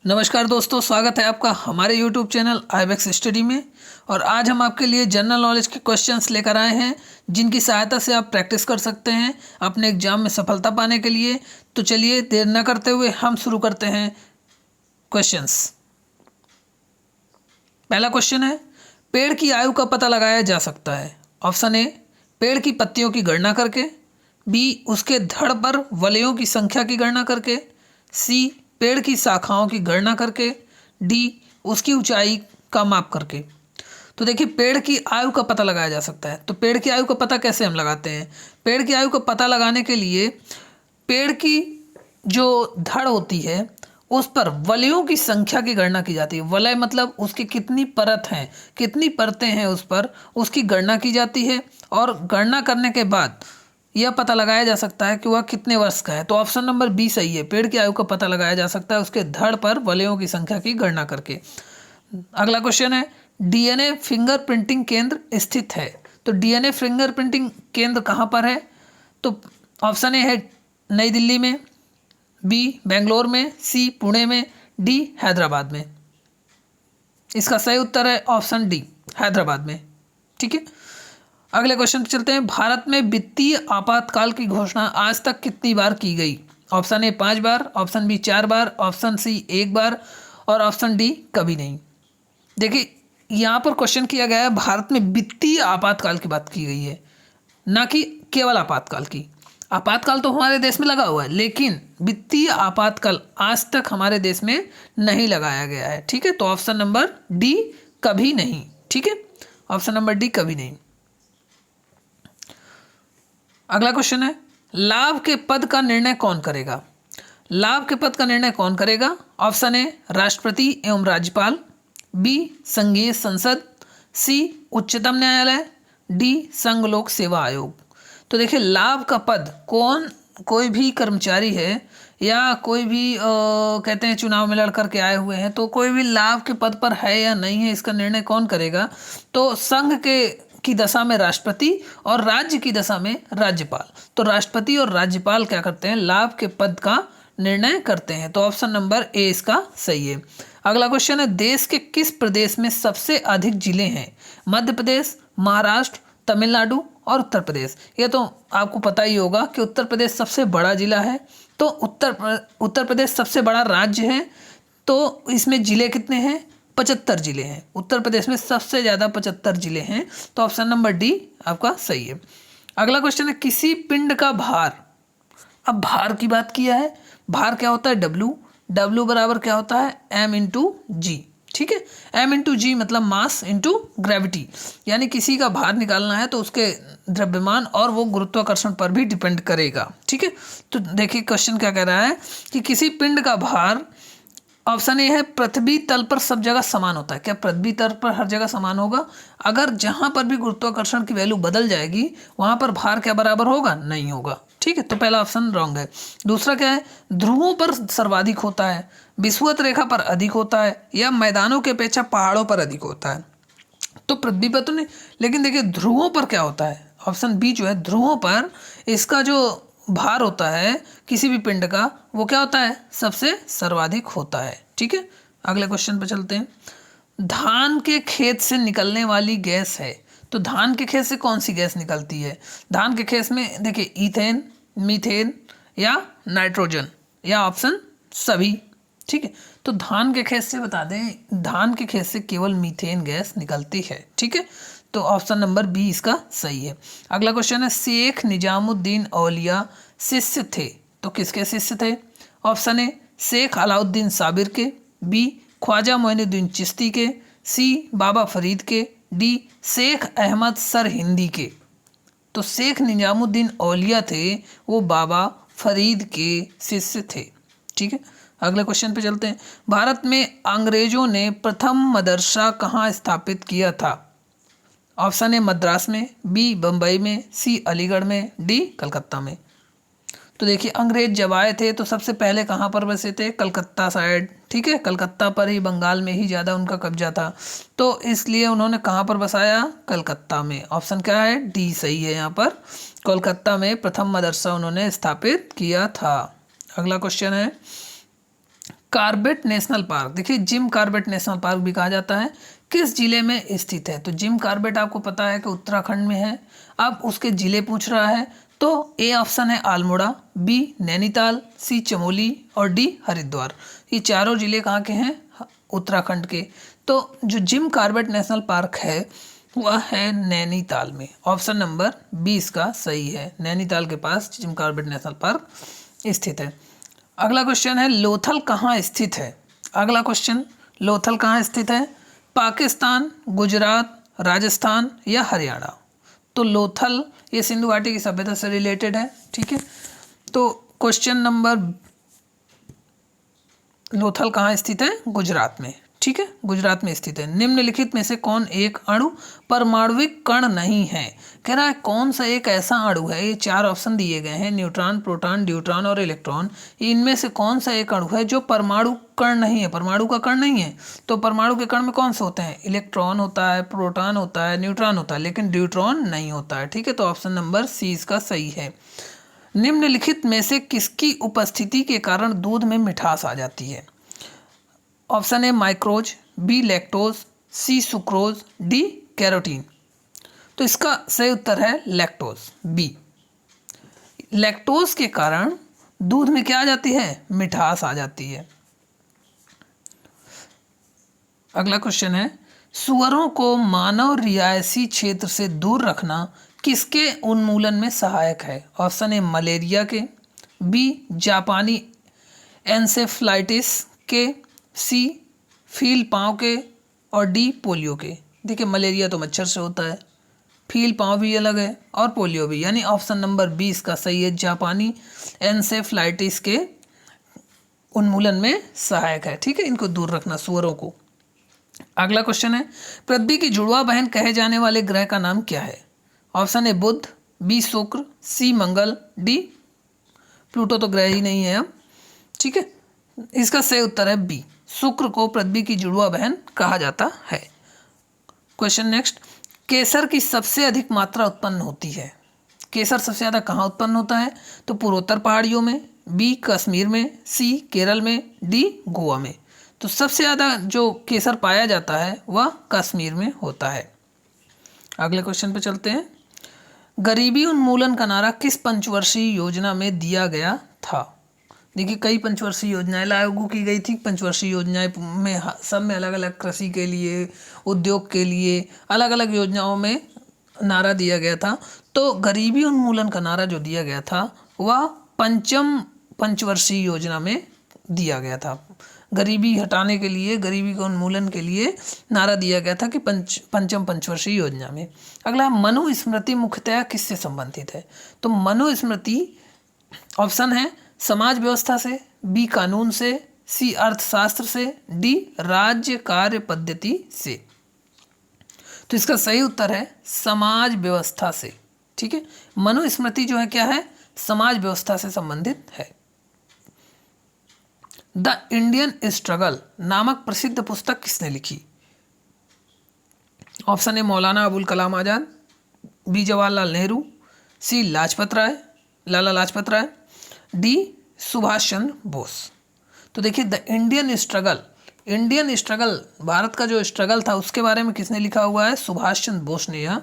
नमस्कार दोस्तों, स्वागत है आपका हमारे YouTube चैनल आईबेक्स स्टडी में। और आज हम आपके लिए जनरल नॉलेज के क्वेश्चंस लेकर आए हैं जिनकी सहायता से आप प्रैक्टिस कर सकते हैं अपने एग्जाम में सफलता पाने के लिए। तो चलिए देर न करते हुए हम शुरू करते हैं क्वेश्चंस। पहला क्वेश्चन है, पेड़ की आयु का पता लगाया जा सकता है। ऑप्शन ए, पेड़ की पत्तियों की गणना करके। बी, उसके धड़ पर वलयों की संख्या की गणना करके। सी, पेड़ की शाखाओं की गणना करके। डी, उसकी ऊंचाई का माप करके। तो देखिए, पेड़ की आयु का पता लगाया जा सकता है। तो पेड़ की आयु का पता कैसे हम लगाते हैं? पेड़ की आयु का पता लगाने के लिए पेड़ की जो धड़ होती है उस पर वलयों की संख्या की गणना की जाती है। वलय मतलब उसकी कितनी परत हैं, कितनी परतें हैं उस पर, उसकी गणना की जाती है। और गणना करने के बाद यह पता लगाया जा सकता है कि वह कितने वर्ष का है। तो ऑप्शन नंबर बी सही है। पेड़ की आयु का पता लगाया जा सकता है उसके धड़ पर वलयों की संख्या की गणना करके। अगला क्वेश्चन है, डीएनए फिंगरप्रिंटिंग केंद्र स्थित है। तो डीएनए फिंगरप्रिंटिंग केंद्र कहाँ पर है? तो ऑप्शन ए है नई दिल्ली में, बी बेंगलोर में, सी पुणे में, डी हैदराबाद में। इसका सही उत्तर है ऑप्शन डी, हैदराबाद में। ठीक है, अगले क्वेश्चन पे चलते हैं। भारत में वित्तीय आपातकाल की घोषणा आज तक कितनी बार की गई? ऑप्शन ए 5 बार, ऑप्शन बी 4 बार, ऑप्शन सी 1 बार और ऑप्शन डी कभी नहीं। देखिए, यहाँ पर क्वेश्चन किया गया है भारत में वित्तीय आपातकाल की बात की गई है, ना कि केवल आपातकाल की। आपातकाल तो हमारे देश में लगा हुआ है, लेकिन वित्तीय आपातकाल आज तक हमारे देश में नहीं लगाया गया है। ठीक है, तो ऑप्शन नंबर डी कभी नहीं। ठीक है, ऑप्शन नंबर डी कभी नहीं। अगला क्वेश्चन है, लाभ के पद का निर्णय कौन करेगा? लाभ के पद का निर्णय कौन करेगा? ऑप्शन ए राष्ट्रपति एवं राज्यपाल, बी संघीय संसद, सी उच्चतम न्यायालय, डी संघ लोक सेवा आयोग। तो देखिए, लाभ का पद कोई भी कर्मचारी है या कोई भी कहते हैं चुनाव में लड़ करके आए हुए हैं, तो कोई भी लाभ के पद पर है या नहीं है, इसका निर्णय कौन करेगा? तो संघ की दशा में राष्ट्रपति और राज्य की दशा में राज्यपाल। तो राष्ट्रपति और राज्यपाल क्या करते हैं? लाभ के पद का निर्णय करते हैं। तो ऑप्शन नंबर ए इसका सही है। अगला क्वेश्चन है, देश के किस प्रदेश में सबसे अधिक जिले हैं? मध्य प्रदेश, महाराष्ट्र, तमिलनाडु और उत्तर प्रदेश। ये तो आपको पता ही होगा कि उत्तर प्रदेश सबसे बड़ा जिला है। तो उत्तर प्रदेश सबसे बड़ा राज्य है। तो इसमें जिले कितने हैं? 75 जिले हैं। उत्तर प्रदेश में सबसे ज़्यादा 75 जिले हैं। तो ऑप्शन नंबर डी आपका सही है। अगला क्वेश्चन है, किसी पिंड का भार। अब भार की बात किया है, भार क्या होता है? डब्ल्यू बराबर क्या होता है? एम इंटू जी। ठीक है, एम इंटू जी मतलब मास इंटू ग्रेविटी। यानी किसी का भार निकालना है तो उसके द्रव्यमान और वो गुरुत्वाकर्षण पर भी डिपेंड करेगा। ठीक है, तो देखिए क्वेश्चन क्या कह रहा है कि किसी पिंड का भार, ऑप्शन ए है पृथ्वी तल पर सब जगह समान होता है। क्या पृथ्वी तल पर हर जगह समान होगा? अगर जहां पर भी गुरुत्वाकर्षण की वैल्यू बदल जाएगी वहां पर भार क्या बराबर होगा? नहीं होगा। ठीक है, तो पहला ऑप्शन रॉन्ग है। दूसरा क्या है? ध्रुवों पर सर्वाधिक होता है, विषुवत रेखा पर अधिक होता है, या मैदानों की अपेक्षा पहाड़ों पर अधिक होता है। तो पृथ्वी पर तो नहीं, लेकिन देखिए ध्रुवों पर क्या होता है? ऑप्शन बी जो है, ध्रुवों पर इसका जो भार होता है किसी भी पिंड का, वो क्या होता है? सबसे सर्वाधिक होता है। ठीक है, अगले क्वेश्चन पर चलते हैं। धान के खेत से निकलने वाली गैस है। तो धान के खेत से कौन सी गैस निकलती है? धान के खेत में देखिए ईथेन, मीथेन या नाइट्रोजन, या ऑप्शन सभी। ठीक है, तो धान के खेत से बता दें, धान के खेत से केवल मीथेन गैस निकलती है। ठीक है, तो ऑप्शन नंबर बी इसका सही है। अगला क्वेश्चन है, शेख निजामुद्दीन औलिया शिष्य थे। तो किसके शिष्य थे? ऑप्शन ए शेख अलाउद्दीन साबिर के, बी ख्वाजा मोइनुद्दीन चिश्ती के, सी बाबा फरीद के, डी शेख अहमद सर हिंदी के। तो शेख निजामुद्दीन औलिया थे, वो बाबा फरीद के शिष्य थे। ठीक है, अगले क्वेश्चन पे चलते हैं। भारत में अंग्रेजों ने प्रथम मदरसा कहाँ स्थापित किया था? ऑप्शन ए मद्रास में, बी बम्बई में, सी अलीगढ़ में, डी कलकत्ता में। तो देखिए, अंग्रेज जब आए थे तो सबसे पहले कहाँ पर बसे थे? कलकत्ता साइड। ठीक है, कलकत्ता पर ही, बंगाल में ही ज़्यादा उनका कब्जा था, तो इसलिए उन्होंने कहाँ पर बसाया? कलकत्ता में। ऑप्शन क्या है? डी सही है। यहाँ पर कोलकाता में प्रथम मदरसा उन्होंने स्थापित किया था। अगला क्वेश्चन है, कॉर्बेट नेशनल पार्क, देखिए जिम कॉर्बेट नेशनल पार्क भी कहा जाता है, किस जिले में स्थित है? तो जिम कॉर्बेट आपको पता है कि उत्तराखंड में है। अब उसके जिले पूछ रहा है, तो ए ऑप्शन है अल्मोड़ा, बी नैनीताल, सी चमोली और डी हरिद्वार। ये चारों जिले कहाँ के हैं? उत्तराखंड के। तो जो जिम कॉर्बेट नेशनल पार्क है वह है नैनीताल में। ऑप्शन नंबर 20 का सही है, नैनीताल के पास जिम कॉर्बेट नेशनल पार्क स्थित है। अगला क्वेश्चन है लोथल कहाँ स्थित है? अगला क्वेश्चन, लोथल कहाँ स्थित है? पाकिस्तान, गुजरात, राजस्थान या हरियाणा? तो लोथल ये सिंधु घाटी की सभ्यता से रिलेटेड है, ठीक है। तो क्वेश्चन नंबर, लोथल कहाँ स्थित है? गुजरात में, ठीक है, गुजरात में स्थित है। निम्नलिखित में से कौन एक अणु परमाणुविक कण नहीं है? कह रहा है कौन सा एक ऐसा अणु है, ये 4 ऑप्शन दिए गए हैं, न्यूट्रॉन, प्रोटॉन, ड्यूट्रॉन और इलेक्ट्रॉन, इनमें से कौन सा एक अणु है जो परमाणु कण नहीं है, परमाणु का कण नहीं है? तो परमाणु के कण में कौन से होते हैं? इलेक्ट्रॉन होता है, प्रोटॉन होता है, न्यूट्रॉन होता है, लेकिन ड्यूट्रॉन नहीं होता है, ठीक है। तो ऑप्शन नंबर सी इसका सही है। निम्नलिखित में से किसकी उपस्थिति के कारण दूध में मिठास आ जाती है? ऑप्शन ए माइक्रोज, B lactose, C sucrose, D carotene. तो इसका सही उत्तर है लैक्टोज, बी। लैक्टोज के कारण दूध में क्या आ जाती है? मिठास आ जाती है। अगला क्वेश्चन है सुअरों को मानव रिहायशी क्षेत्र से दूर रखना किसके उन्मूलन में सहायक है? ऑप्शन ए मलेरिया के, बी जापानी एन्सेफ्लाइटिस के, सी फील पाँव के और डी पोलियो के। देखिए मलेरिया तो मच्छर से होता है, फील पाँव भी अलग है और पोलियो भी, यानी ऑप्शन नंबर 20 का सही है, जापानी एन्सेफ्लाइटिस के उन्मूलन में सहायक है, ठीक है, इनको दूर रखना सुअरों को। अगला क्वेश्चन है पृथ्वी की जुड़वा बहन कहे जाने वाले ग्रह का नाम क्या है? ऑप्शन ए बुध, बी शुक्र, सी मंगल, डी प्लूटो तो ग्रह ही नहीं है अब, ठीक है। इसका सही उत्तर है बी, शुक्र को पृथ्वी की जुड़वा बहन कहा जाता है। क्वेश्चन नेक्स्ट, केसर की सबसे अधिक मात्रा उत्पन्न होती है? केसर सबसे ज़्यादा कहाँ उत्पन्न होता है? तो पूर्वोत्तर पहाड़ियों में, बी कश्मीर में, सी केरल में, डी गोवा में। तो सबसे ज़्यादा जो केसर पाया जाता है वह कश्मीर में होता है। अगले क्वेश्चन पे चलते हैं। गरीबी उन्मूलन का नारा किस पंचवर्षीय योजना में दिया गया था? देखिए कई पंचवर्षीय योजनाएं लागू की गई थी। पंचवर्षीय योजनाएं में सब में अलग अलग कृषि के लिए, उद्योग के लिए अलग अलग योजनाओं में नारा दिया गया था। तो गरीबी उन्मूलन का नारा जो दिया गया था वह पंचवर्षीय योजना में दिया गया था। गरीबी हटाने के लिए, गरीबी के उन्मूलन के लिए नारा दिया गया था कि पंचम पंचवर्षीय योजना में। अगला मनुस्मृति मुख्यतः किससे संबंधित है? तो मनुस्मृति ऑप्शन है समाज व्यवस्था से, बी कानून से, सी अर्थशास्त्र से, डी राज्य कार्य पद्धति से। तो इसका सही उत्तर है समाज व्यवस्था से, ठीक है। मनुस्मृति जो है क्या है? समाज व्यवस्था से संबंधित है। द इंडियन स्ट्रगल नामक प्रसिद्ध पुस्तक किसने लिखी? Option A Maulana Abul Kalam Azad, B Jawaharlal Nehru, C Lala Lajpat Rai, D Subhash Chandra Bose. तो देखिए द इंडियन स्ट्रगल भारत का जो स्ट्रगल था उसके बारे में किसने लिखा हुआ है? सुभाष चंद्र बोस ने यह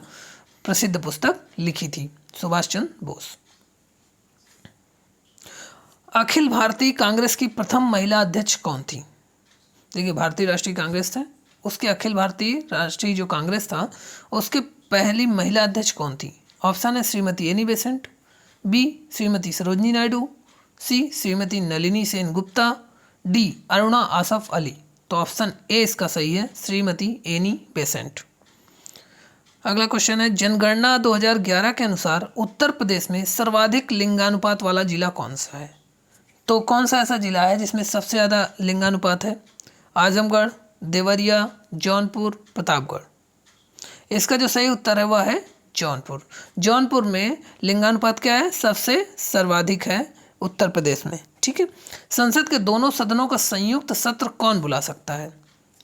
प्रसिद्ध पुस्तक लिखी थी, सुभाष चंद्र बोस। अखिल भारतीय कांग्रेस की प्रथम महिला अध्यक्ष कौन थी? देखिए भारतीय राष्ट्रीय कांग्रेस था, उसके अखिल भारतीय राष्ट्रीय जो कांग्रेस था उसके पहली महिला अध्यक्ष कौन थी? ऑप्शन है Shrimati Annie Besant, B Shrimati Sarojini Naidu, C Shrimati Nalini Sen Gupta, D Aruna Asaf Ali. तो ऑप्शन ए इसका सही है, श्रीमती एनी बेसेंट। अगला क्वेश्चन है जनगणना 2011 के अनुसार उत्तर प्रदेश में सर्वाधिक लिंगानुपात वाला जिला कौन सा है? तो कौन सा ऐसा जिला है जिसमें सबसे ज़्यादा लिंगानुपात है? आजमगढ़, देवरिया, जौनपुर, प्रतापगढ़। इसका जो सही उत्तर है वह है जौनपुर। जौनपुर में लिंगानुपात क्या है? सबसे सर्वाधिक है उत्तर प्रदेश में, ठीक है। संसद के दोनों सदनों का संयुक्त सत्र कौन बुला सकता है?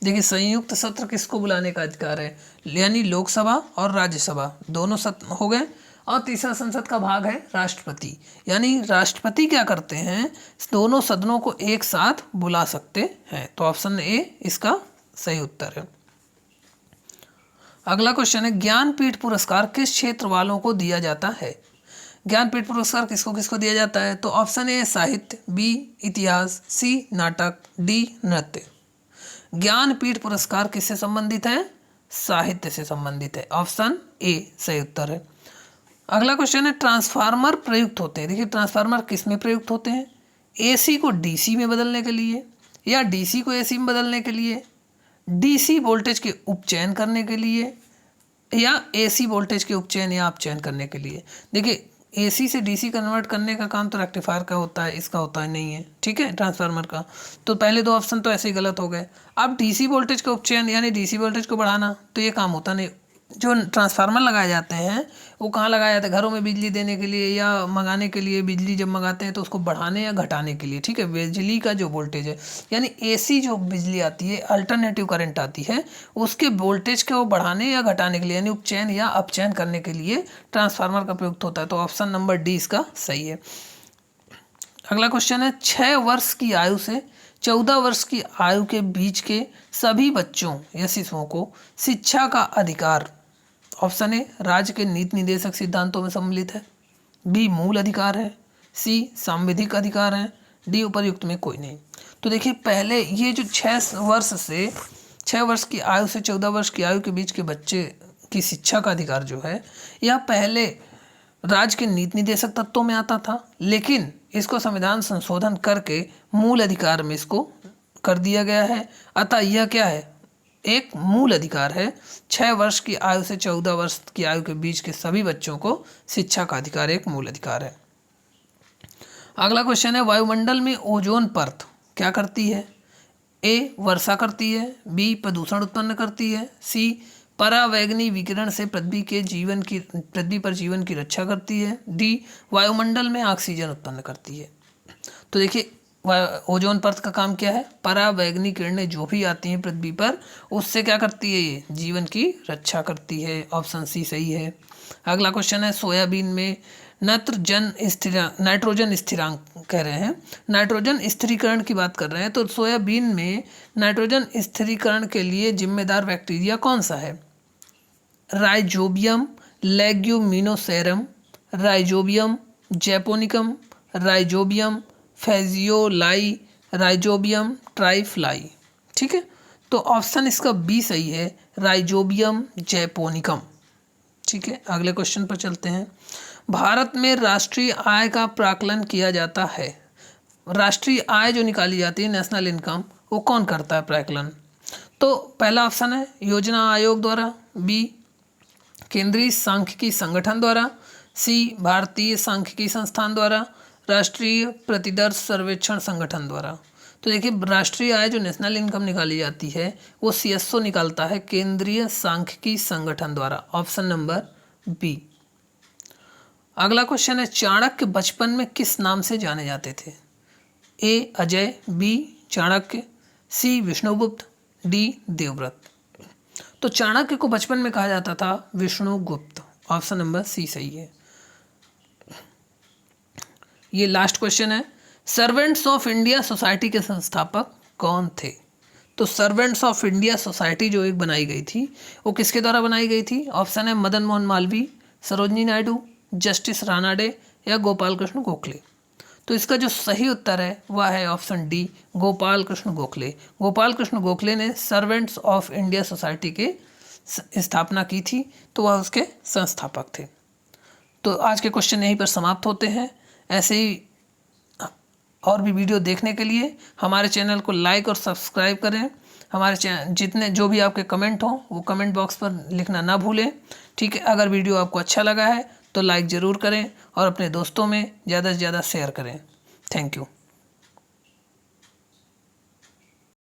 देखिए संयुक्त सत्र किसको बुलाने का अधिकार है? यानी लोकसभा और राज्यसभा दोनों सत्र हो गए, और तीसरा संसद का भाग है राष्ट्रपति, यानी राष्ट्रपति क्या करते हैं, दोनों सदनों को एक साथ बुला सकते हैं। तो ऑप्शन ए इसका सही उत्तर है। अगला क्वेश्चन है, ज्ञानपीठ पुरस्कार किस क्षेत्र वालों को दिया जाता है? ज्ञानपीठ पुरस्कार किसको किसको दिया जाता है? तो ऑप्शन ए साहित्य, बी इतिहास, सी नाटक, डी नृत्य। ज्ञानपीठ पुरस्कार किससे संबंधित है? साहित्य से संबंधित है। ऑप्शन ए सही उत्तर है। अगला क्वेश्चन है, ट्रांसफार्मर प्रयुक्त होते हैं। देखिए ट्रांसफार्मर किस में प्रयुक्त होते हैं? एसी को डीसी में बदलने के लिए, या डीसी को एसी में बदलने के लिए, डीसी वोल्टेज के उपचयन करने के लिए, या एसी वोल्टेज के उपचयन या अपचयन करने के लिए। देखिए एसी से डीसी कन्वर्ट करने का काम तो रेक्टिफायर का होता है, इसका होता है नहीं है, ठीक है, ट्रांसफार्मर का। तो पहले दो ऑप्शन तो ऐसे ही गलत हो गए। अब डीसी वोल्टेज का उपचयन यानी डीसी वोल्टेज को बढ़ाना, तो ये काम होता नहीं। जो ट्रांसफार्मर लगाए जाते हैं वो कहाँ लगाया जाता है? घरों में बिजली देने के लिए या मंगाने के लिए। बिजली जब मंगाते हैं तो उसको बढ़ाने या घटाने के लिए, ठीक है। बिजली का जो वोल्टेज है, यानी एसी जो बिजली आती है, अल्टरनेटिव करंट आती है, उसके वोल्टेज को बढ़ाने या घटाने के लिए, यानी उपचयन या अपचयन करने के लिए ट्रांसफार्मर का प्रयुक्त होता है। तो ऑप्शन नंबर डी इसका सही है। अगला क्वेश्चन है, 6 वर्ष की आयु से 14 वर्ष की आयु के बीच के सभी बच्चों या शिशुओं को शिक्षा का अधिकार। ऑप्शन ए राज्य के नीति निर्देशक सिद्धांतों में सम्मिलित है, बी मूल अधिकार है, सी सांविधिक अधिकार है, डी उपर्युक्त में कोई नहीं। तो देखिए पहले ये जो 6 वर्ष की आयु से 14 वर्ष की आयु के बीच के बच्चे की शिक्षा का अधिकार जो है, यह पहले राज्य के नीति निर्देशक तत्वों में आता था, लेकिन इसको संविधान संशोधन करके मूल अधिकार में इसको कर दिया गया है। अतः यह क्या है? एक मूल अधिकार है। 6 वर्ष की आयु से 14 वर्ष की आयु के बीच के सभी बच्चों को शिक्षा का अधिकार एक मूल अधिकार है। अगला क्वेश्चन है, वायुमंडल में ओजोन परत क्या करती है? ए वर्षा करती है, बी प्रदूषण उत्पन्न करती है, सी परावैंगनी विकिरण से पृथ्वी पर जीवन की रक्षा करती है, डी वायुमंडल में ऑक्सीजन उत्पन्न करती है। तो देखिए ओजोन परत का काम क्या है? परावैंगनी किरणें जो भी आती हैं पृथ्वी पर, उससे क्या करती है? ये जीवन की रक्षा करती है। ऑप्शन सी सही है। अगला क्वेश्चन है, सोयाबीन में नाइट्रोजन स्थिरांक कह रहे हैं, नाइट्रोजन स्थिरीकरण की बात कर रहे हैं। तो सोयाबीन में नाइट्रोजन स्थिरीकरण के लिए जिम्मेदार बैक्टीरिया कौन सा है? Rhizobium leguminosarum, Rhizobium japonicum, Rhizobium phaseoli, Rhizobium trifolii. ठीक है, तो ऑप्शन इसका बी सही है, राइजोबियम जैपोनिकम। ठीक है, अगले क्वेश्चन पर चलते हैं। भारत में राष्ट्रीय आय का प्राकलन किया जाता है। राष्ट्रीय आय जो निकाली जाती है, नेशनल इनकम, वो कौन करता है प्राकलन? तो पहला ऑप्शन है योजना आयोग द्वारा, बी केंद्रीय सांख्यिकी संगठन द्वारा, सी भारतीय सांख्यिकी संस्थान द्वारा, राष्ट्रीय प्रतिदर्श सर्वेक्षण संगठन द्वारा। तो देखिए राष्ट्रीय आय जो नेशनल इनकम निकाली जाती है वो CSO निकालता है, केंद्रीय सांख्यिकी संगठन द्वारा। Option number B. अगला क्वेश्चन है, चाणक्य बचपन में किस नाम से जाने जाते थे? ए अजय, बी चाणक्य, सी विष्णुगुप्त, डी देवव्रत। तो चाणक्य को बचपन में कहा जाता था विष्णुगुप्त। ऑप्शन नंबर सी सही है। ये लास्ट क्वेश्चन है, सर्वेंट्स ऑफ इंडिया सोसाइटी के संस्थापक कौन थे? तो सर्वेंट्स ऑफ इंडिया सोसाइटी जो एक बनाई गई थी वो किसके द्वारा बनाई गई थी? ऑप्शन है मदन मोहन मालवीय, सरोजनी नायडू, जस्टिस रानाडे या गोपाल कृष्ण गोखले। तो इसका जो सही उत्तर है वह है ऑप्शन डी, गोपाल कृष्ण गोखले। गोपाल कृष्ण गोखले ने सर्वेंट्स ऑफ इंडिया सोसाइटी के स्थापना की थी, तो वह उसके संस्थापक थे। तो आज के क्वेश्चन यहीं पर समाप्त होते हैं। ऐसे ही और भी वीडियो देखने के लिए हमारे चैनल को लाइक और सब्सक्राइब करें। हमारे चैनल जितने जो भी आपके कमेंट हों वो कमेंट बॉक्स पर लिखना ना भूलें। ठीक है, अगर वीडियो आपको अच्छा लगा है तो लाइक ज़रूर करें और अपने दोस्तों में ज़्यादा से ज़्यादा शेयर करें। Thank you.